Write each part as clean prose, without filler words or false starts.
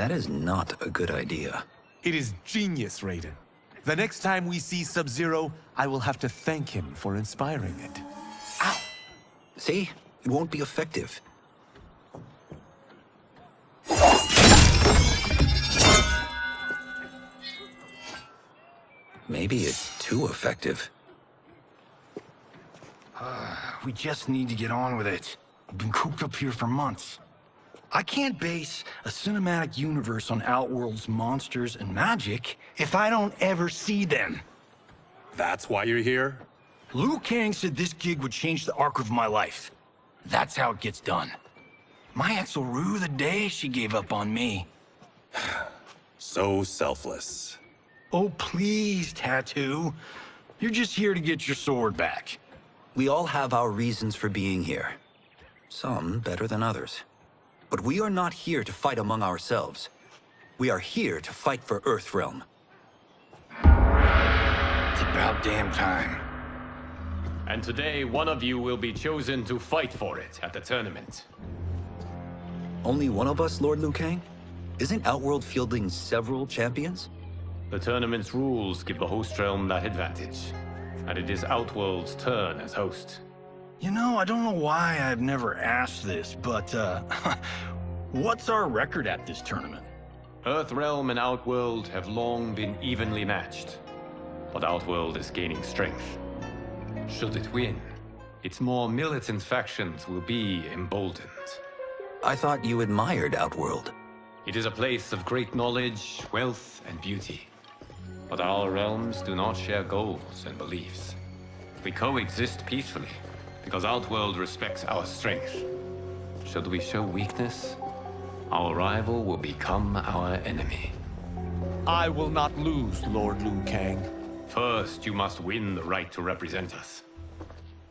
That is not a good idea. It is genius, Raiden. The next time we see Sub-Zero, I will have to thank him for inspiring it. Ow! See? It won't be effective. Maybe it's too effective. We just need to get on with it. We've been cooped up here for months. I can't base a cinematic universe on Outworld's monsters and magic if I don't ever see them. That's why you're here? Liu Kang said this gig would change the arc of my life. That's how it gets done. My ex will rue the day she gave up on me. So selfless. Oh, please, Tattoo. You're just here to get your sword back. We all have our reasons for being here. Some better than others. But we are not here to fight among ourselves. We are here to fight for Earthrealm. It's about damn time. And today, one of you will be chosen to fight for it at the tournament. Only one of us, Lord Liu Kang? Isn't Outworld fielding several champions? The tournament's rules give the host realm that advantage. And it is Outworld's turn as host. You know, I don't know why I've never asked this, but, what's our record at this tournament? Earthrealm and Outworld have long been evenly matched. But Outworld is gaining strength. Should it win, its more militant factions will be emboldened. I thought you admired Outworld. It is a place of great knowledge, wealth, and beauty. But our realms do not share goals and beliefs. We coexist peacefully, because Outworld respects our strength. Should we show weakness, our rival will become our enemy. I will not lose, Lord Liu Kang. First, you must win the right to represent us.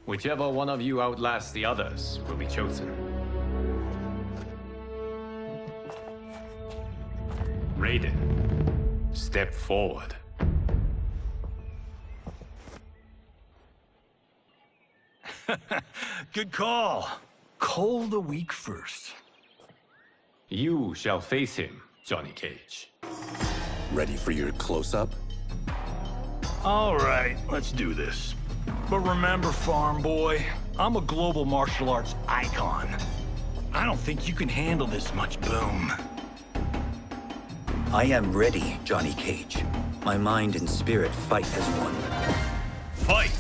Whichever one of you outlasts the others will be chosen. Raiden, step forward. Good call. Cole the weak first. You shall face him, Johnny Cage. Ready for your close-up? All right, let's do this. But remember, farm boy, I'm a global martial arts icon. I don't think you can handle this much boom. I am ready, Johnny Cage. My mind and spirit fight as one. Fight!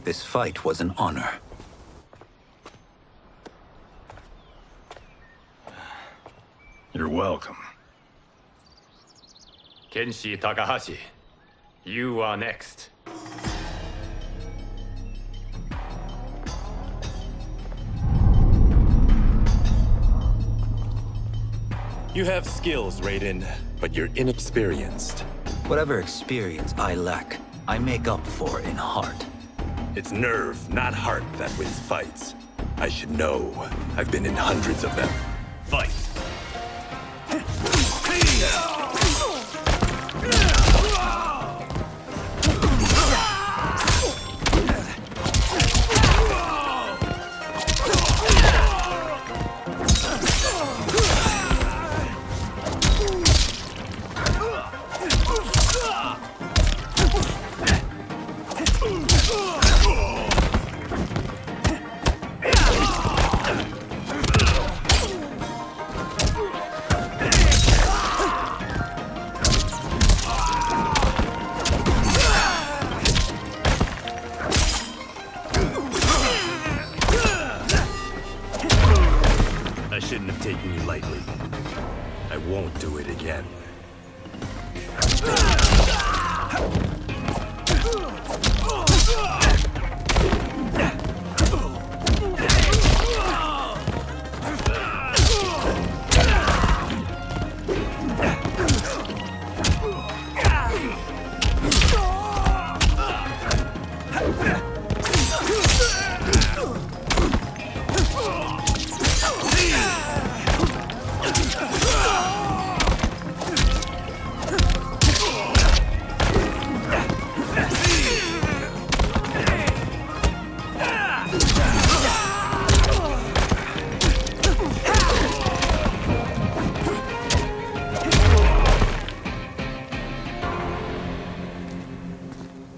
This fight was an honor. You're welcome. Kenshi Takahashi, you are next. You have skills, Raiden, but you're inexperienced. Whatever experience I lack, I make up for in heart. It's nerve, not heart, that wins fights. I should know. I've been in hundreds of them. Fight! again.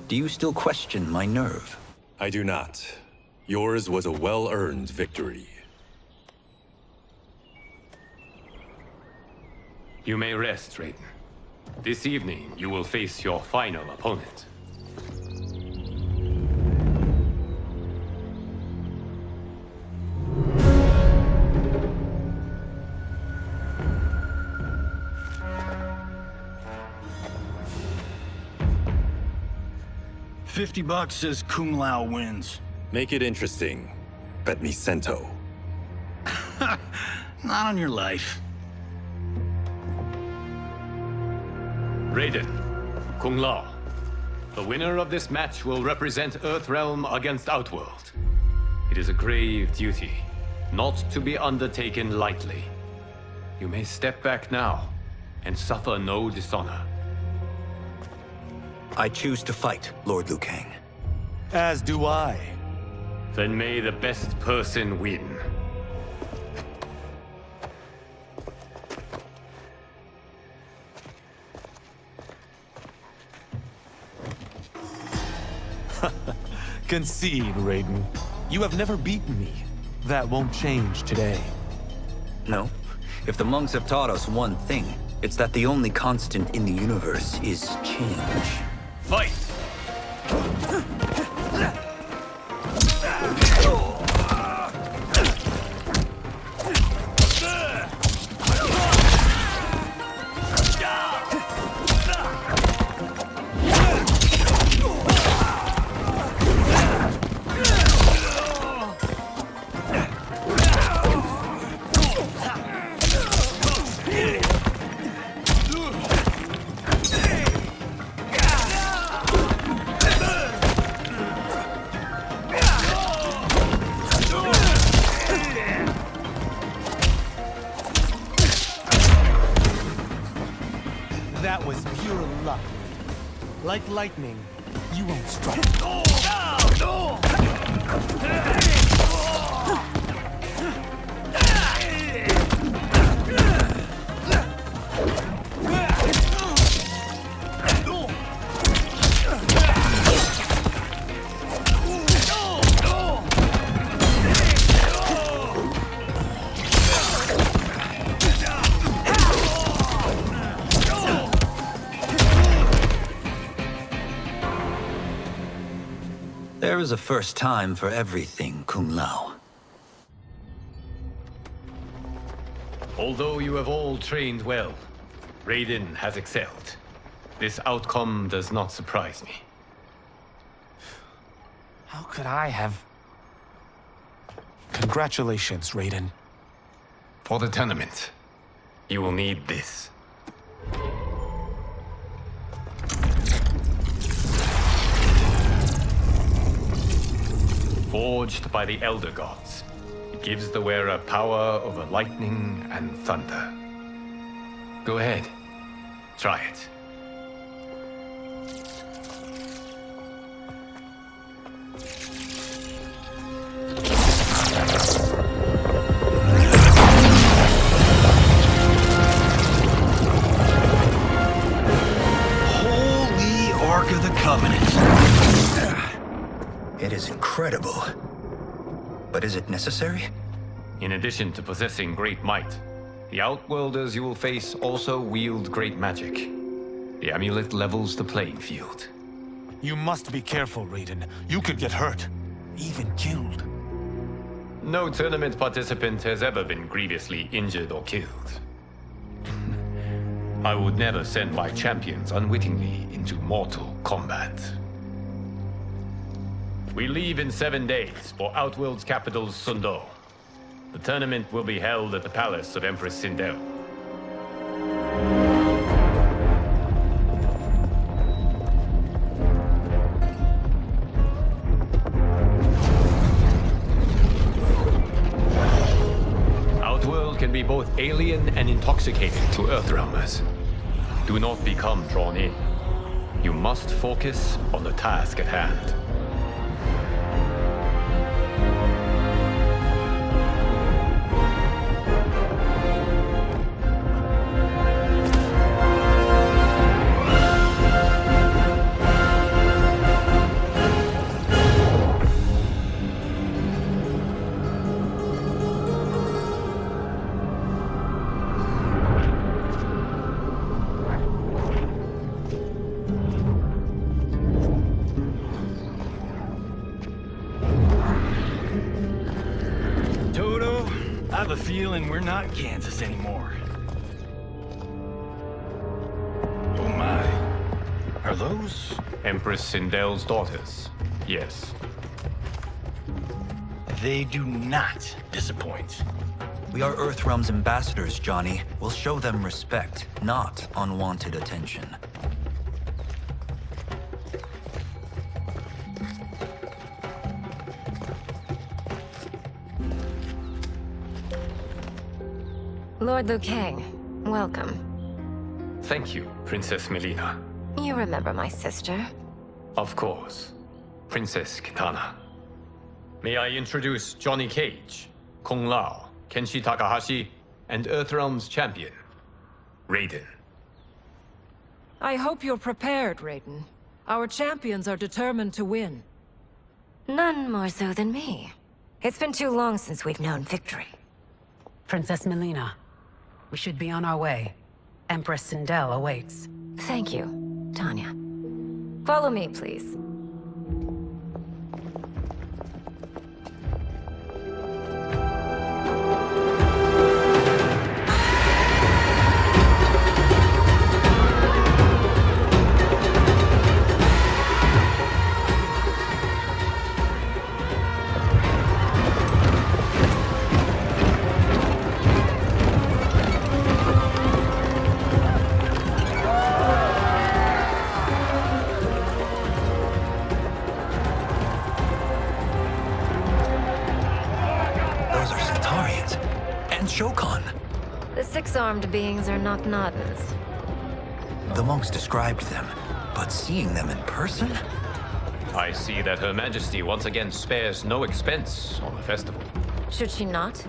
Do you still question my nerve? I do not. Yours was a well-earned victory. You may rest, Raiden. This evening, you will face your final opponent. $50 says Kung Lao wins. Make it interesting. Bet me cento. Not on your life. Raiden, Kung Lao. The winner of this match will represent Earthrealm against Outworld. It is a grave duty, not to be undertaken lightly. You may step back now, and suffer no dishonor. I choose to fight, Lord Liu Kang. As do I. Then may the best person win. Concede, Raiden. You have never beaten me. That won't change today. No. If the monks have taught us one thing, it's that the only constant in the universe is change. Fight! That was pure luck. Like lightning, you won't strike. There is a first time for everything, Kung Lao. Although you have all trained well, Raiden has excelled. This outcome does not surprise me. How could I have... Congratulations, Raiden. For the tournament, you will need this. Forged by the Elder Gods, it gives the wearer power over lightning and thunder. Go ahead, try it. Holy Ark of the Covenant. It is incredible. But is it necessary? In addition to possessing great might, the Outworlders you will face also wield great magic. The amulet levels the playing field. You must be careful, Raiden. You could get hurt. Even killed. No tournament participant has ever been grievously injured or killed. I would never send my champions unwittingly into mortal combat. We leave in 7 days for Outworld's capital, Sundo. The tournament will be held at the palace of Empress Sindel. Outworld can be both alien and intoxicating to Earthrealmers. Do not become drawn in. You must focus on the task at hand. I have a feeling we're not Kansas anymore. Oh my. Are those? Empress Sindel's daughters, yes. They do not disappoint. We are Earthrealm's ambassadors, Johnny. We'll show them respect, not unwanted attention. Lord Liu Kang, welcome. Thank you, Princess Melina. You remember my sister? Of course, Princess Kitana. May I introduce Johnny Cage, Kung Lao, Kenshi Takahashi, and Earthrealm's champion, Raiden. I hope you're prepared, Raiden. Our champions are determined to win. None more so than me. It's been too long since we've known victory. Princess Melina, we should be on our way. Empress Sindel awaits. Thank you, Tanya. Follow me, please. The six-armed beings are not Nodens. The monks described them, but seeing them in person? I see that Her Majesty once again spares no expense on the festival. Should she not?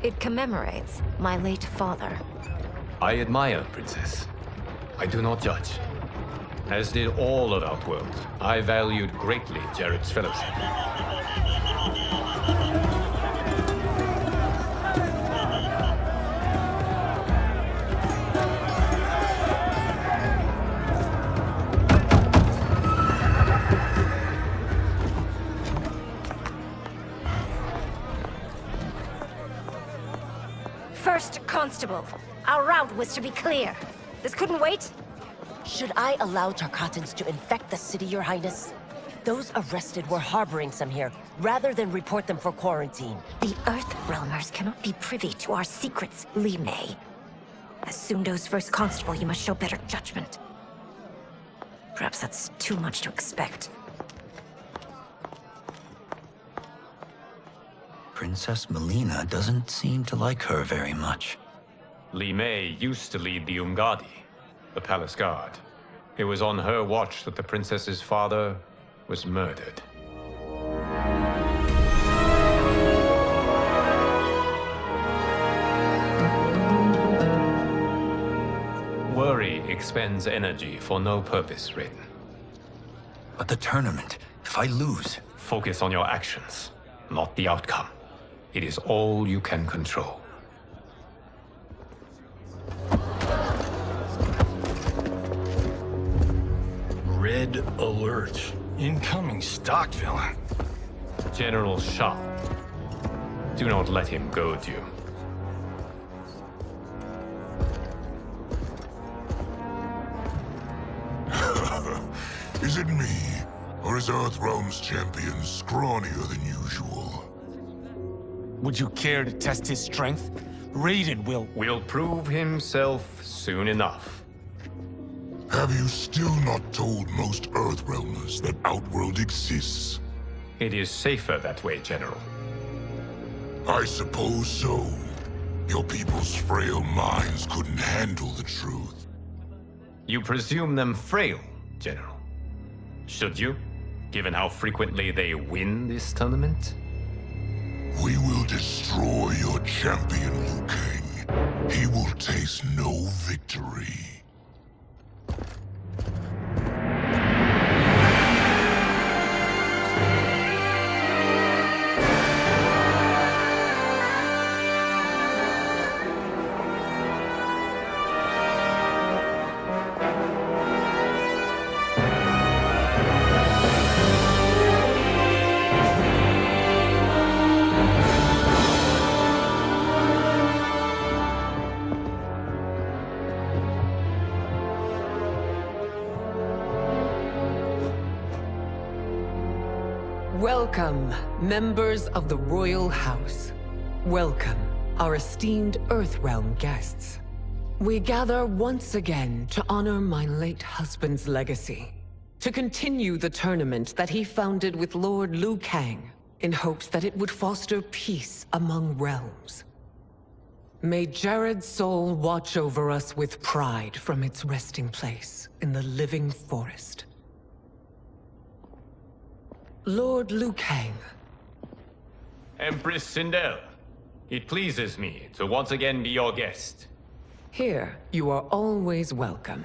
It commemorates my late father. I admire, Princess. I do not judge. As did all of Outworld, I valued greatly Jared's fellowship. First Constable, our route was to be clear. This couldn't wait? Should I allow Tarkatans to infect the city, Your Highness? Those arrested were harboring some here, rather than report them for quarantine. The Earthrealmers cannot be privy to our secrets, Li Mei. As Sundo's first constable, you must show better judgment. Perhaps that's too much to expect. Princess Melina doesn't seem to like her very much. Li Mei used to lead the Umgadi, the palace guard. It was on her watch that the princess's father was murdered. Worry expends energy for no purpose, Raiden. But the tournament, if I lose... Focus on your actions, not the outcome. It is all you can control. Red alert. Incoming stock villain. General Shah. Do not let him goad you. Is it me? Or is Earthrealm's champion scrawnier than usual? Would you care to test his strength? Raiden will prove himself soon enough. Have you still not told most Earthrealmers that Outworld exists? It is safer that way, General. I suppose so. Your people's frail minds couldn't handle the truth. You presume them frail, General. Should you, given how frequently they win this tournament? We will destroy your champion, Liu Kang. He will taste no victory. Welcome, members of the Royal House. Welcome, our esteemed Earthrealm guests. We gather once again to honor my late husband's legacy, to continue the tournament that he founded with Lord Liu Kang, in hopes that it would foster peace among realms. May Jared's soul watch over us with pride from its resting place in the living forest. Lord Liu Kang. Empress Sindel, it pleases me to once again be your guest. Here, you are always welcome.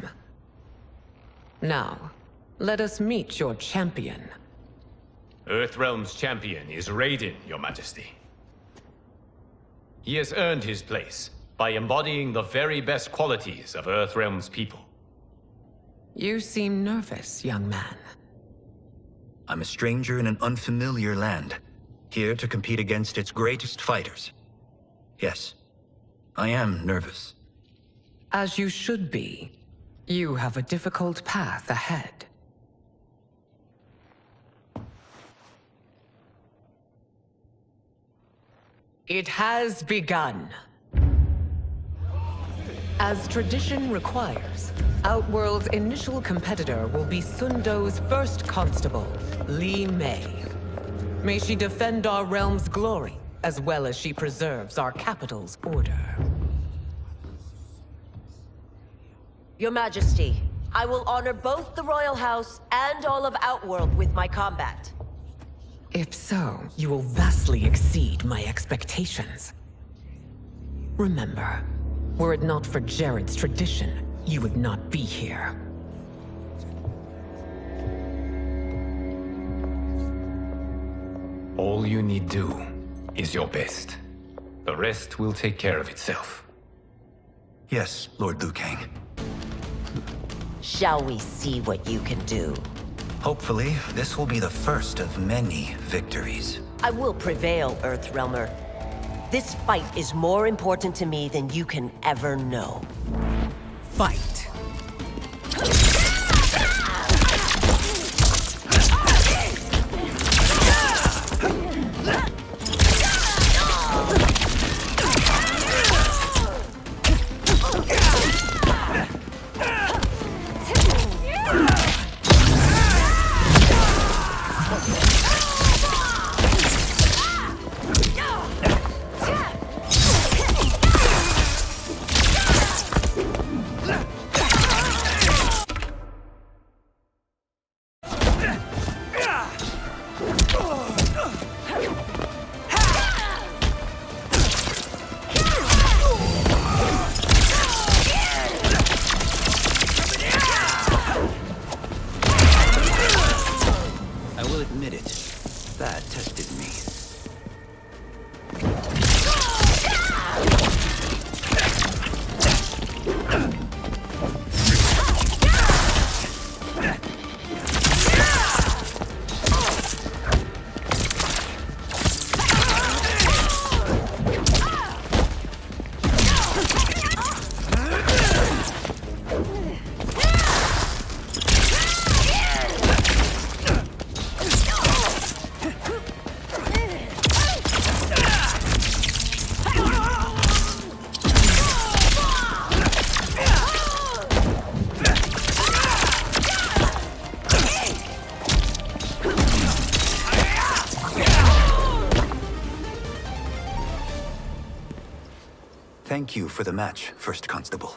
Now, let us meet your champion. Earthrealm's champion is Raiden, Your Majesty. He has earned his place by embodying the very best qualities of Earthrealm's people. You seem nervous, young man. I'm a stranger in an unfamiliar land, here to compete against its greatest fighters. Yes, I am nervous. As you should be. You have a difficult path ahead. It has begun. As tradition requires, Outworld's initial competitor will be Sundo's first constable, Li Mei. May she defend our realm's glory, as well as she preserves our capital's order. Your Majesty, I will honor both the Royal House and all of Outworld with my combat. If so, you will vastly exceed my expectations. Remember, were it not for Jared's tradition, you would not be here. All you need do is your best. The rest will take care of itself. Yes, Lord Liu Kang. Shall we see what you can do? Hopefully, this will be the first of many victories. I will prevail, Earthrealmer. This fight is more important to me than you can ever know. Fight! thank you for the match, First Constable.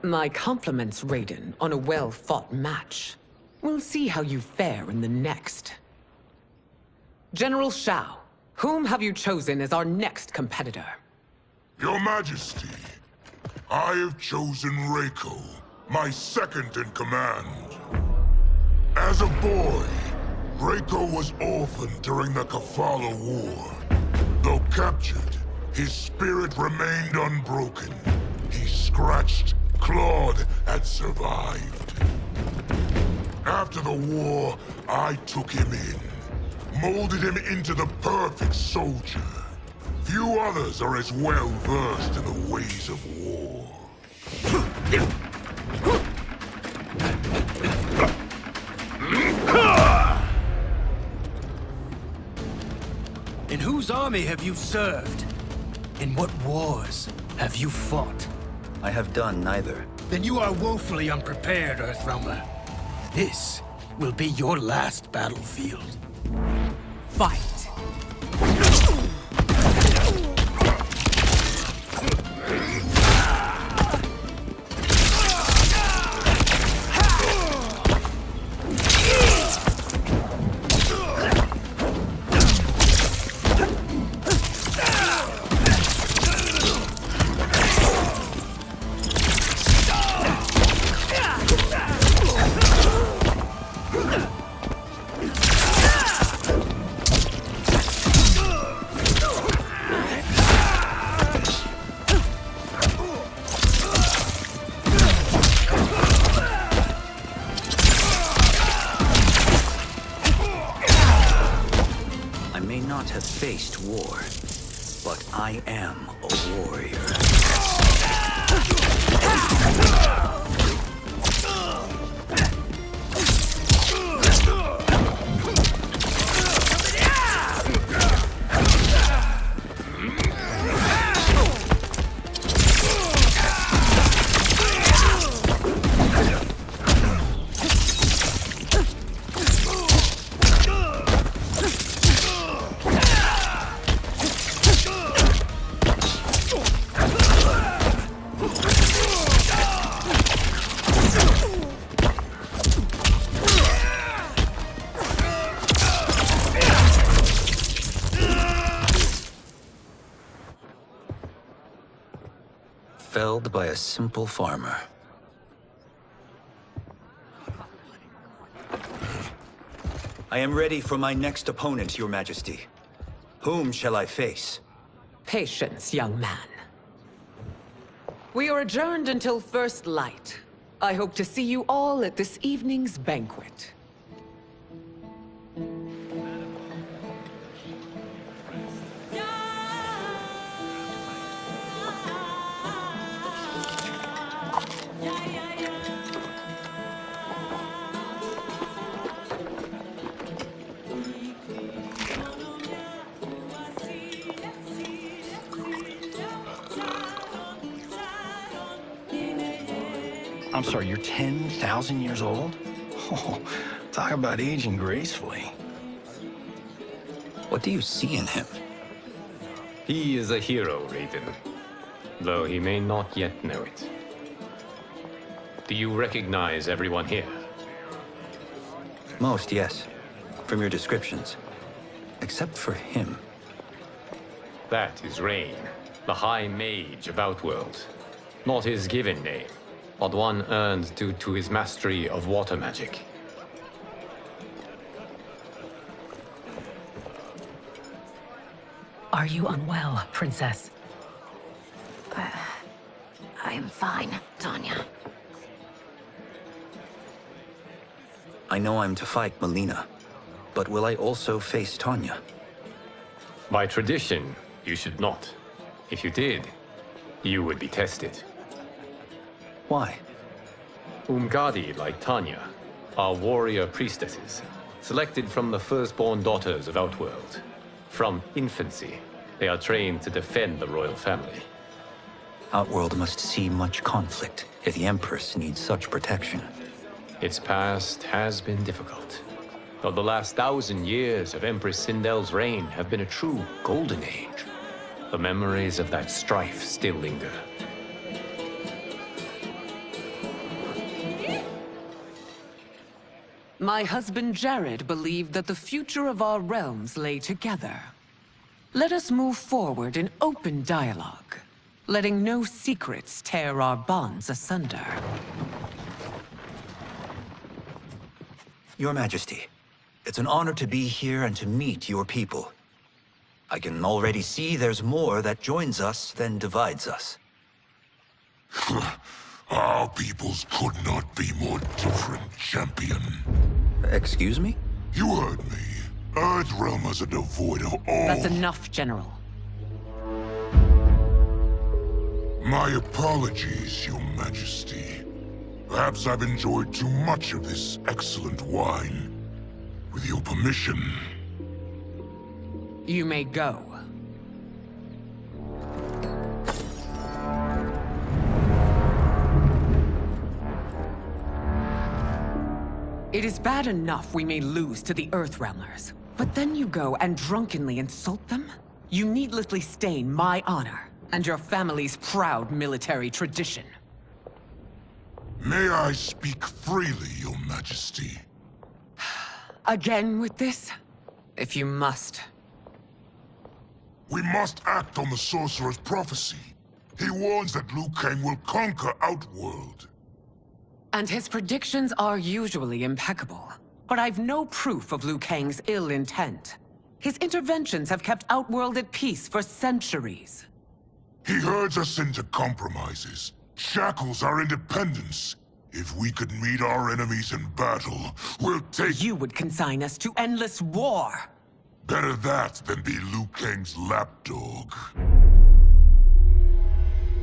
My compliments, Raiden, on a well-fought match. We'll see how you fare in the next. General Shao, whom have you chosen as our next competitor? Your Majesty, I have chosen Reiko, my second in command. As a boy, Reiko was orphaned during the Kafala War. Though captured, his spirit remained unbroken. He scratched, clawed, and survived. After the war, I took him in, molded him into the perfect soldier. Few others are as well versed in the ways of war. In whose army have you served? In what wars have you fought? I have done neither. Then you are woefully unprepared, Earthrealmer. This will be your last battlefield. Fight! Faced war, but I am a warrior. Felled by a simple farmer. I am ready for my next opponent, Your Majesty. Whom shall I face? Patience, young man. We are adjourned until first light. I hope to see you all at this evening's banquet. I'm sorry, you're 10,000 years old? Oh, talk about aging gracefully. What do you see in him? He is a hero, Raiden, though he may not yet know it. Do you recognize everyone here? Most, yes. From your descriptions. Except for him. That is Rain, the High Mage of Outworld. Not his given name, but one earned due to his mastery of water magic. Are you unwell, Princess? I am fine, Tanya. I know I'm to fight Melina, but will I also face Tanya? By tradition, you should not. If you did, you would be tested. Why? Umgadi, like Tanya, are warrior priestesses, selected from the firstborn daughters of Outworld. From infancy, They are trained to defend the royal family. Outworld must see much conflict if the Empress needs such protection. Its past has been difficult. Though the last 1,000 years of Empress Sindel's reign have been a true golden age, the memories of that strife still linger. My husband Jared believed that the future of our realms lay together. Let us move forward in open dialogue, letting no secrets tear our bonds asunder. Your Majesty, it's an honor to be here and to meet your people. I can already see there's more that joins us than divides us. Our peoples could not be more different, champion. Excuse me? You heard me. Earthrealmers are devoid of all... That's enough, General. My apologies, Your Majesty. Perhaps I've enjoyed too much of this excellent wine. With your permission... You may go. It is bad enough we may lose to the Earthrealmers, but then you go and drunkenly insult them? You needlessly stain my honor and your family's proud military tradition. May I speak freely, Your Majesty? Again with this? If you must. We must act on the Sorcerer's prophecy. He warns that Liu Kang will conquer Outworld. And his predictions are usually impeccable. But I've no proof of Liu Kang's ill intent. His interventions have kept Outworld at peace for centuries. He herds us into compromises, shackles our independence. If we could meet our enemies in battle, we'll take... You would consign us to endless war! Better that than be Liu Kang's lapdog.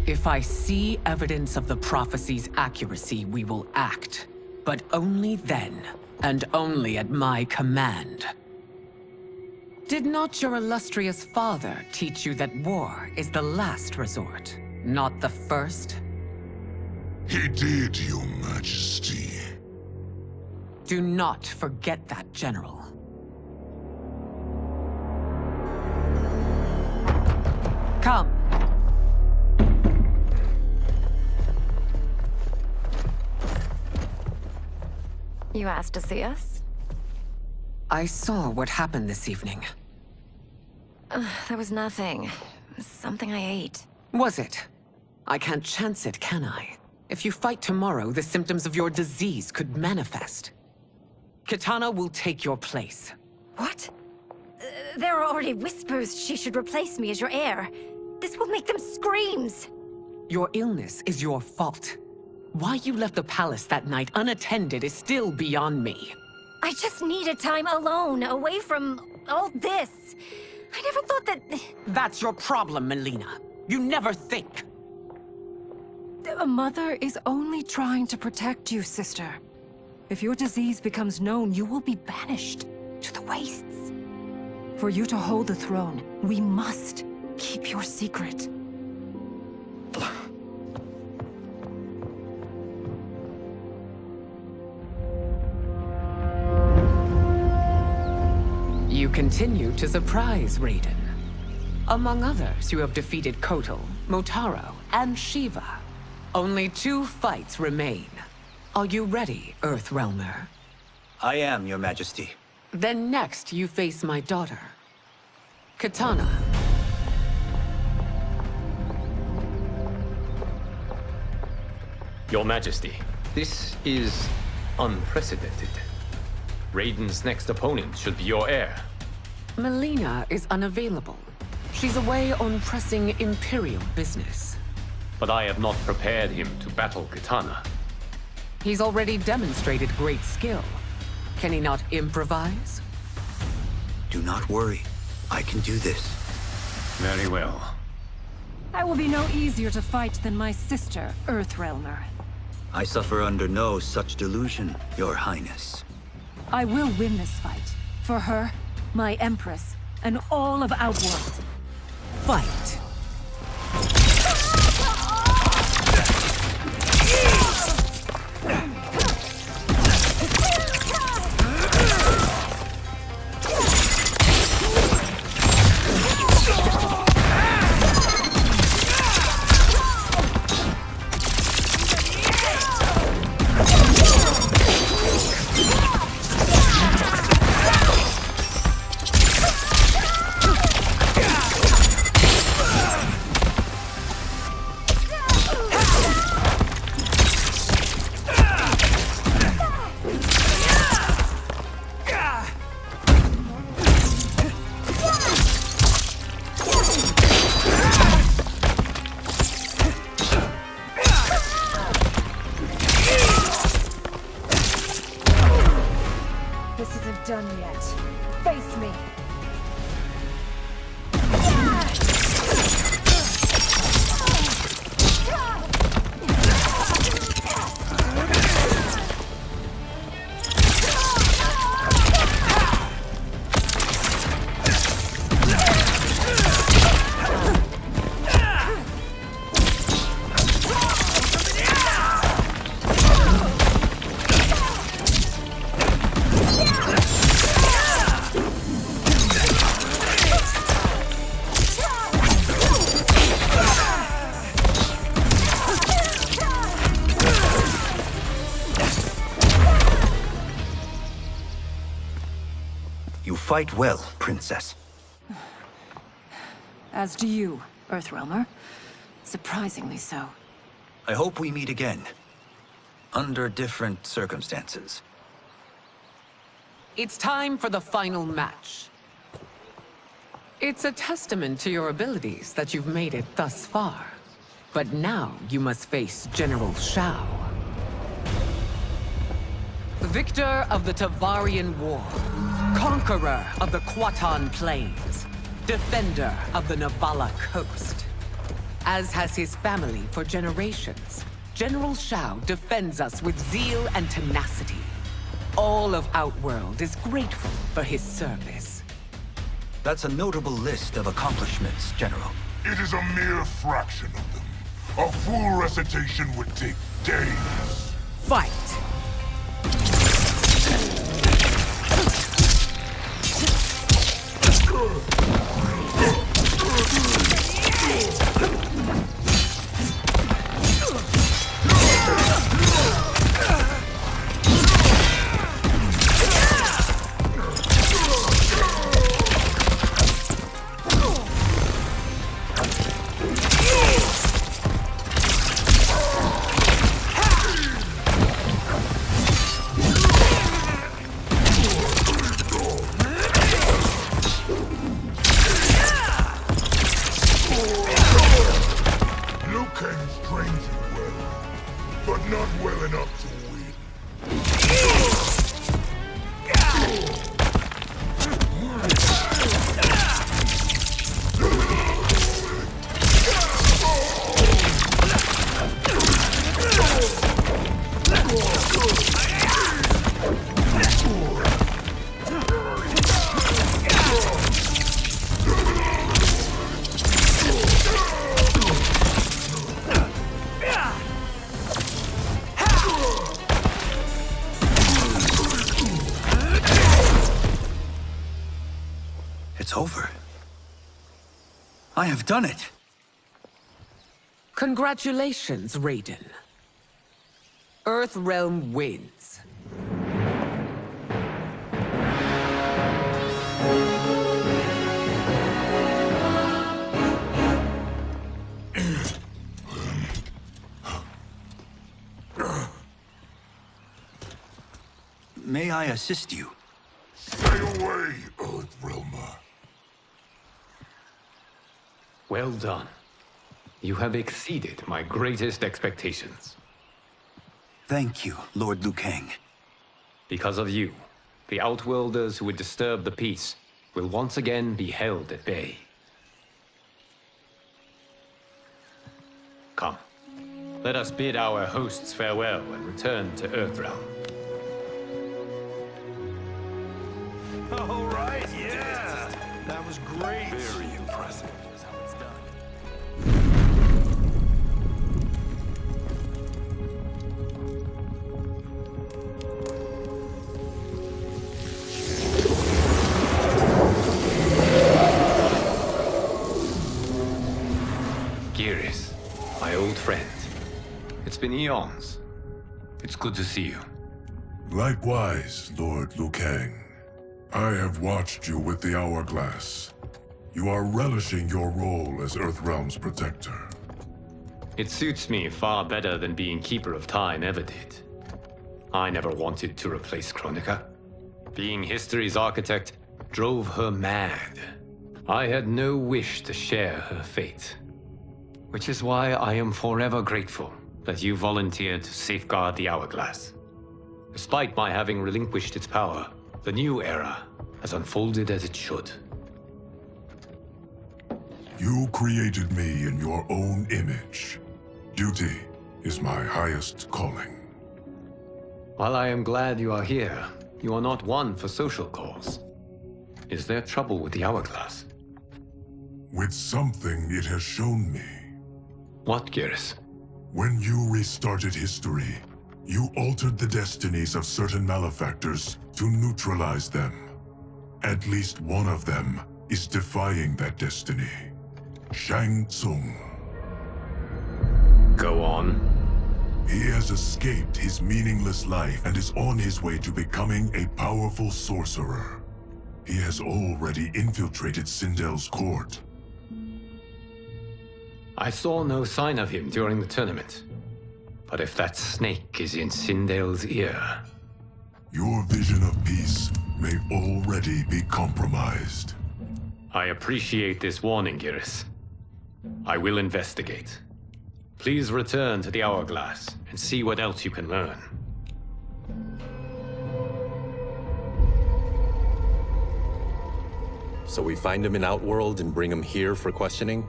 If I see evidence of the prophecy's accuracy, we will act. But only then, and only at my command. Did not your illustrious father teach you that war is the last resort, not the first? He did, Your Majesty. Do not forget that, General. Come. You asked to see us? I saw what happened this evening. There was nothing. Something I ate. Was it? I can't chance it, can I? If you fight tomorrow, the symptoms of your disease could manifest. Kitana will take your place. What? There are already whispers she should replace me as your heir. This will make them screams! Your illness is your fault. Why you left the palace that night unattended is still beyond me. I just needed time alone, away from all this. I never thought that... That's your problem, Melina. You never think. A mother is only trying to protect you, sister. If your disease becomes known, you will be banished to the wastes. For you to hold the throne, we must keep your secret. You continue to surprise Raiden. Among others, you have defeated Kotal, Motaro, and Shiva. Only 2 fights remain. Are you ready, Earthrealmer? I am, Your Majesty. Then next, you face my daughter, Kitana. Your Majesty, this is unprecedented. Raiden's next opponent should be your heir. Melina is unavailable. She's away on pressing Imperial business. But I have not prepared him to battle Kitana. He's already demonstrated great skill. Can he not improvise? Do not worry. I can do this. Very well. I will be no easier to fight than my sister, Earthrealmer. I suffer under no such delusion, Your Highness. I will win this fight. For her, my Empress, and all of Outworld. Fight! This isn't done yet. Face me! You fight well, Princess. As do you, Earthrealmer. Surprisingly so. I hope we meet again. Under different circumstances. It's time for the final match. It's a testament to your abilities that you've made it thus far. But now you must face General Shao. Victor of the Tavarian War. Conqueror of the Kwatan Plains. Defender of the Navala Coast. As has his family for generations, General Shao defends us with zeal and tenacity. All of Outworld is grateful for his service. That's a notable list of accomplishments, General. It is a mere fraction of them. A full recitation would take days. Fight! Not well enough to win. It's over. I have done it. Congratulations, Raiden. Earthrealm wins. May I assist you? Stay away, Earthrealmer. Well done. You have exceeded my greatest expectations. Thank you, Lord Liu Kang. Because of you, the Outworlders who would disturb the peace will once again be held at bay. Come, let us bid our hosts farewell and return to Earthrealm. All right, yeah. That was great. Very impressive. been eons. It's good to see you. Likewise, Lord Liu Kang. I have watched you with the Hourglass. You are relishing your role as Earthrealm's protector. It suits me far better than being Keeper of Time ever did. I never wanted to replace Kronika. Being history's architect drove her mad. I had no wish to share her fate. Which is why I am forever grateful that you volunteered to safeguard the Hourglass. Despite my having relinquished its power, the new era has unfolded as it should. You created me in your own image. Duty is my highest calling. While I am glad you are here, you are not one for social calls. Is there trouble with the Hourglass? With something it has shown me. What, Geras? When you restarted history, you altered the destinies of certain malefactors to neutralize them. At least one of them is defying that destiny. Shang Tsung. Go on. He has escaped his meaningless life and is on his way to becoming a powerful sorcerer. He has already infiltrated Sindel's court. I saw no sign of him during the tournament. But if that snake is in Sindel's ear... Your vision of peace may already be compromised. I appreciate this warning, Geras. I will investigate. Please return to the Hourglass and see what else you can learn. So we find him in Outworld and bring him here for questioning?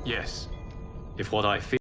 Yes. If what I fear